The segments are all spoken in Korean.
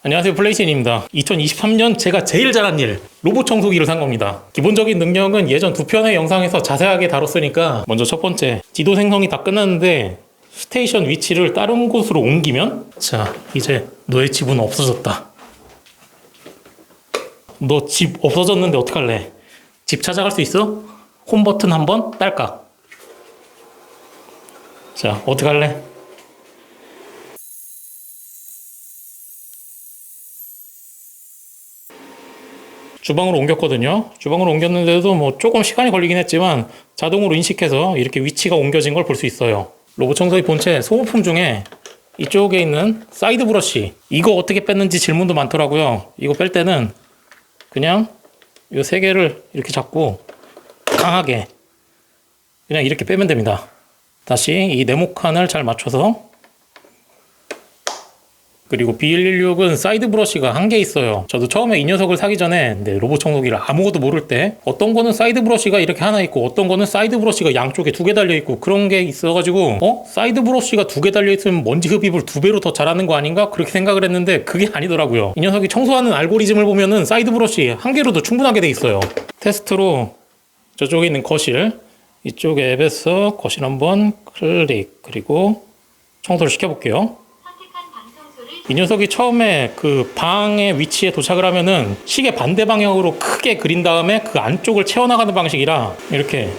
안녕하세요, 플레이신입니다. 2023년 제가 제일 잘한 일, 로봇 청소기를 산 겁니다. 기본적인 능력은 예전 두 편의 영상에서 자세하게 다뤘으니까 먼저 첫 번째, 지도 생성이 다 끝났는데 스테이션 위치를 다른 곳으로 옮기면, 자, 이제 너의 집은 없어졌다. 너 집 없어졌는데 어떡할래? 집 찾아갈 수 있어? 홈 버튼 한번 딸깍. 자, 어떡할래? 주방으로 옮겼거든요. 주방으로 옮겼는데도 뭐 조금 시간이 걸리긴 했지만 자동으로 인식해서 이렇게 위치가 옮겨진 걸 볼 수 있어요. 로봇 청소기 본체 소모품 중에 이쪽에 있는 사이드 브러쉬, 이거 어떻게 뺐는지 질문도 많더라고요. 이거 뺄 때는 그냥 이 세 개를 이렇게 잡고 강하게 그냥 이렇게 빼면 됩니다. 다시 이 네모칸을 잘 맞춰서, 그리고 B116은 사이드 브러쉬가 한 개 있어요. 저도 처음에 이 녀석을 사기 전에 로봇 청소기를 아무것도 모를 때 어떤 거는 사이드 브러쉬가 이렇게 하나 있고 어떤 거는 사이드 브러쉬가 양쪽에 두 개 달려 있고 그런 게 있어가지고 사이드 브러쉬가 두 개 달려 있으면 먼지 흡입을 두 배로 더 잘하는 거 아닌가? 그렇게 생각을 했는데 그게 아니더라고요. 이 녀석이 청소하는 알고리즘을 보면은 사이드 브러쉬 한 개로도 충분하게 돼 있어요. 테스트로 저쪽에 있는 거실, 이쪽 앱에서 거실 한번 클릭, 그리고 청소를 시켜볼게요. 이 녀석이 처음에 그 방의 위치에 도착을 하면은 시계 반대 방향으로 크게 그린 다음에 그 안쪽을 채워나가는 방식이라 이렇게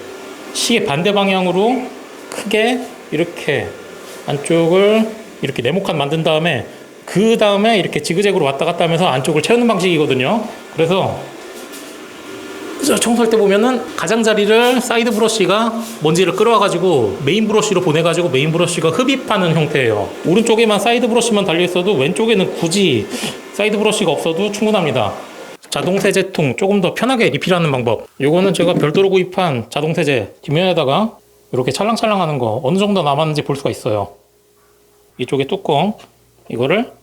시계 반대 방향으로 크게 이렇게 안쪽을 이렇게 네모칸 만든 다음에 그 다음에 이렇게 지그재그로 왔다 갔다 하면서 안쪽을 채우는 방식이거든요. 그래서 청소할 때 보면은 가장자리를 사이드 브러쉬가 먼지를 끌어와가지고 메인 브러쉬로 보내가지고 메인 브러쉬가 흡입하는 형태예요. 오른쪽에만 사이드 브러쉬만 달려있어도 왼쪽에는 굳이 사이드 브러쉬가 없어도 충분합니다. 자동 세제통 조금 더 편하게 리필하는 방법, 요거는 제가 별도로 구입한 자동 세제 뒷면에다가 이렇게 찰랑찰랑 하는 거 어느 정도 남았는지 볼 수가 있어요. 이쪽에 뚜껑, 이거를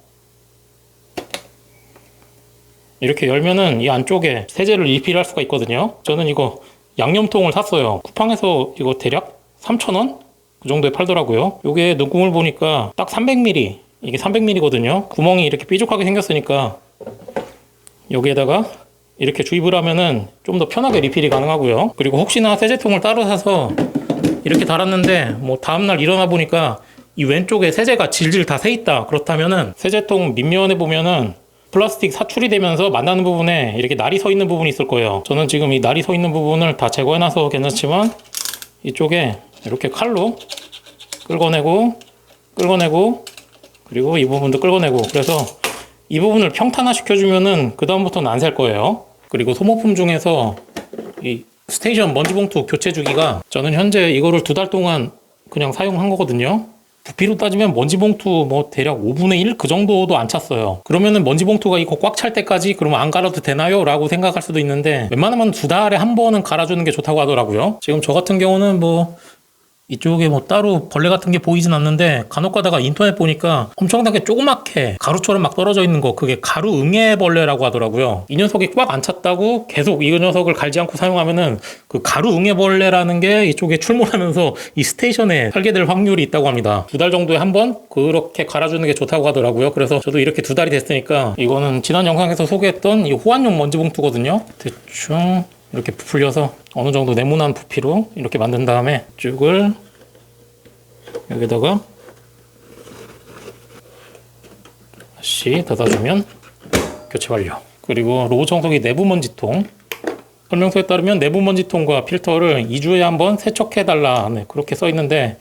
이렇게 열면은 이 안쪽에 세제를 리필할 수가 있거든요. 저는 이거 양념통을 샀어요. 쿠팡에서 이거 대략 3,000원? 그 정도에 팔더라고요. 요게 눈금을 보니까 딱 300ml, 이게 300ml거든요. 구멍이 이렇게 삐죽하게 생겼으니까 여기에다가 이렇게 주입을 하면은 좀 더 편하게 리필이 가능하고요. 그리고 혹시나 세제통을 따로 사서 이렇게 달았는데 뭐 다음날 일어나 보니까 이 왼쪽에 세제가 질질 다 새 있다. 그렇다면은 세제통 밑면에 보면은 플라스틱 사출이 되면서 만나는 부분에 이렇게 날이 서 있는 부분이 있을 거예요. 저는 지금 이 날이 서 있는 부분을 다 제거해놔서 괜찮지만 이쪽에 이렇게 칼로 끌어내고 그리고 이 부분도 끌어내고, 그래서 이 부분을 평탄화 시켜주면은 그 다음부터는 안 셀 거예요. 그리고 소모품 중에서 이 스테이션 먼지봉투 교체 주기가, 저는 현재 이거를 2달 동안 그냥 사용한 거거든요. 부피로 따지면 먼지봉투 뭐 대략 5분의 1 그 정도도 안 찼어요. 그러면은 먼지봉투가 이거 꽉 찰 때까지 그러면 안 갈아도 되나요? 라고 생각할 수도 있는데 웬만하면 2달에 한 번은 갈아주는 게 좋다고 하더라고요. 지금 저 같은 경우는 뭐 이쪽에 뭐 따로 벌레 같은 게 보이진 않는데 간혹 가다가 인터넷 보니까 엄청나게 조그맣게 가루처럼 막 떨어져 있는 거, 그게 가루 응애벌레라고 하더라고요. 이 녀석이 꽉 안 찼다고 계속 이 녀석을 갈지 않고 사용하면은 그 가루 응애벌레라는 게 이쪽에 출몰하면서 이 스테이션에 살게 될 확률이 있다고 합니다. 2달 정도에 한 번 그렇게 갈아주는 게 좋다고 하더라고요. 그래서 저도 이렇게 2달이 됐으니까, 이거는 지난 영상에서 소개했던 이 호환용 먼지봉투거든요. 대충 이렇게 부풀려서 어느 정도 네모난 부피로 이렇게 만든 다음에 쭉을 여기다가 다시 닫아주면 교체 완료. 그리고 로봇 청소기 내부 먼지통, 설명서에 따르면 내부 먼지통과 필터를 2주에 한번 세척해달라, 그렇게 써 있는데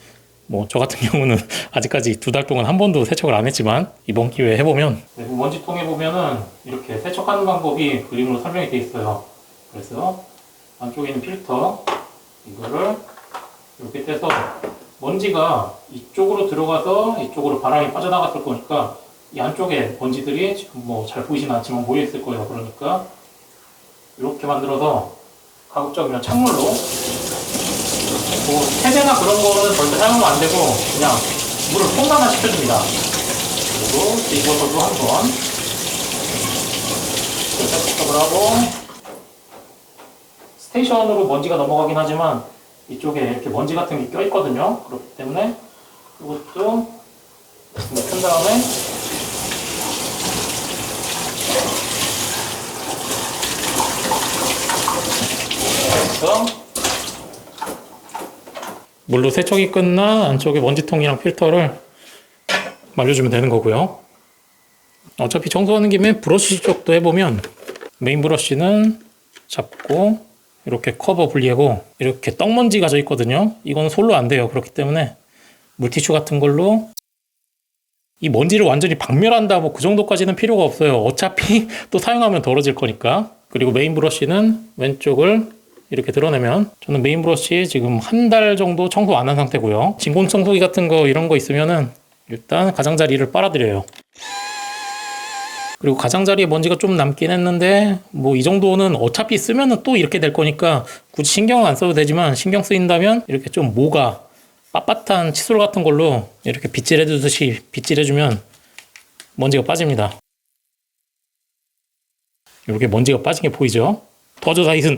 뭐 저 같은 경우는 아직까지 2달 동안 한 번도 세척을 안 했지만 이번 기회에 해보면, 내부 먼지통에 보면은 이렇게 세척하는 방법이 그림으로 설명이 되어 있어요. 그래서 안쪽에 있는 필터, 이거를 이렇게 떼서 먼지가 이쪽으로 들어가서 이쪽으로 바람이 빠져나갔을 거니까 이 안쪽에 먼지들이 지금 뭐 잘 보이지는 않지만 모여 있을 거예요. 그러니까 이렇게 만들어서 가급적이면 찬물로, 뭐 세제나 그런 거는 절대 사용하면 안 되고 그냥 물을 퐁당만 시켜줍니다. 그리고 뒤집어서도 한번 세척을 하고, 스테이션으로 먼지가 넘어가긴 하지만 이쪽에 이렇게 먼지 같은 게 껴있거든요. 그렇기 때문에 이것도 편 다음에 해서 물로 세척이 끝나 안쪽에 먼지통이랑 필터를 말려주면 되는 거고요. 어차피 청소하는 김에 브러쉬 쪽도 해보면 메인 브러쉬는 잡고 이렇게 커버 분리하고 이렇게 떡먼지가 져 있거든요. 이건 솔로 안 돼요. 그렇기 때문에 물티슈 같은 걸로 이 먼지를 완전히 박멸한다 뭐 그 정도까지는 필요가 없어요. 어차피 또 사용하면 더러질 거니까. 그리고 메인 브러쉬는 왼쪽을 이렇게 드러내면, 저는 메인 브러쉬 지금 한 달 정도 청소 안 한 상태고요. 진공 청소기 같은 거 이런 거 있으면은 일단 가장자리를 빨아들여요. 그리고 가장자리에 먼지가 좀 남긴 했는데 뭐 이 정도는 어차피 쓰면은 또 이렇게 될 거니까 굳이 신경은 안 써도 되지만, 신경 쓰인다면 이렇게 좀 모가 빳빳한 칫솔 같은 걸로 이렇게 빗질해 주듯이 빗질해주면 먼지가 빠집니다. 이렇게 먼지가 빠진 게 보이죠? 더저 다이슨.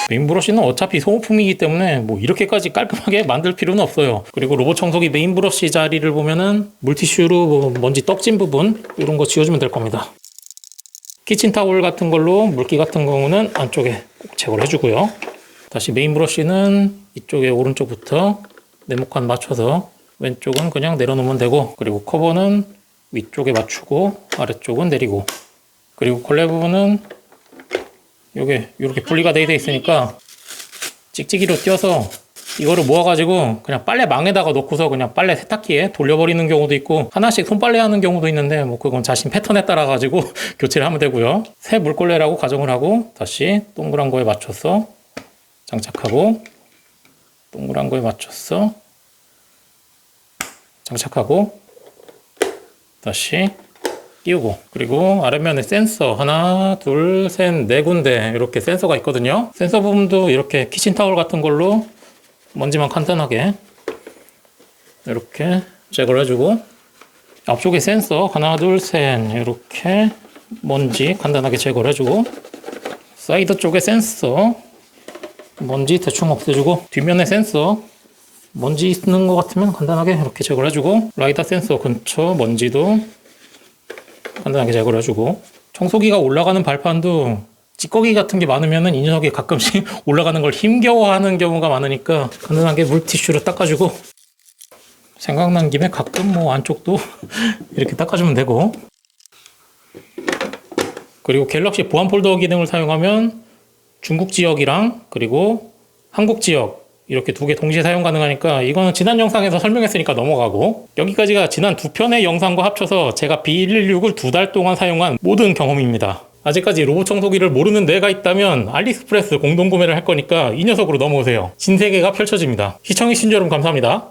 메인 브러쉬는 어차피 소모품이기 때문에 뭐 이렇게까지 깔끔하게 만들 필요는 없어요. 그리고 로봇 청소기 메인 브러쉬 자리를 보면은 물티슈로 뭐 먼지 떡진 부분 이런 거 지워주면 될 겁니다. 키친타올 같은 걸로 물기 같은 경우는 안쪽에 꼭 제거를 해주고요. 다시 메인 브러쉬는 이쪽에 오른쪽부터 네모칸 맞춰서 왼쪽은 그냥 내려놓으면 되고, 그리고 커버는 위쪽에 맞추고 아래쪽은 내리고, 그리고 걸레 부분은 요게 이렇게 분리가 돼 있으니까 찍찍이로 띄어서 이거를 모아가지고 그냥 빨래망에다가 넣고서 그냥 빨래 세탁기에 돌려버리는 경우도 있고, 하나씩 손빨래 하는 경우도 있는데 뭐 그건 자신 패턴에 따라 가지고 교체를 하면 되고요. 새 물걸레라고 가정을 하고 다시 동그란 거에 맞춰서 장착하고, 동그란 거에 맞춰서 장착하고 다시 끼우고, 그리고 아래면에 센서 하나 둘 셋 네 군데 이렇게 센서가 있거든요. 센서 부분도 이렇게 키친타올 같은 걸로 먼지만 간단하게 이렇게 제거를 해주고, 앞쪽에 센서 하나 둘 셋 이렇게 먼지 간단하게 제거를 해주고, 사이드 쪽에 센서 먼지 대충 없애주고, 뒷면에 센서 먼지 있는 것 같으면 간단하게 이렇게 제거를 해주고, 라이다 센서 근처 먼지도 간단하게 제거를 해주고, 청소기가 올라가는 발판도 찌꺼기 같은 게 많으면 이 녀석이 가끔씩 올라가는 걸 힘겨워하는 경우가 많으니까 간단하게 물티슈로 닦아주고, 생각난 김에 가끔 뭐 안쪽도 이렇게 닦아주면 되고, 그리고 갤럭시 보안 폴더 기능을 사용하면 중국 지역이랑 그리고 한국 지역 이렇게 두 개 동시에 사용 가능하니까, 이거는 지난 영상에서 설명했으니까 넘어가고, 여기까지가 지난 두 편의 영상과 합쳐서 제가 B116을 2달 동안 사용한 모든 경험입니다. 아직까지 로봇 청소기를 모르는 뇌가 있다면 알리익스프레스 공동 구매를 할 거니까 이 녀석으로 넘어오세요. 신세계가 펼쳐집니다. 시청해주신 여러분 감사합니다.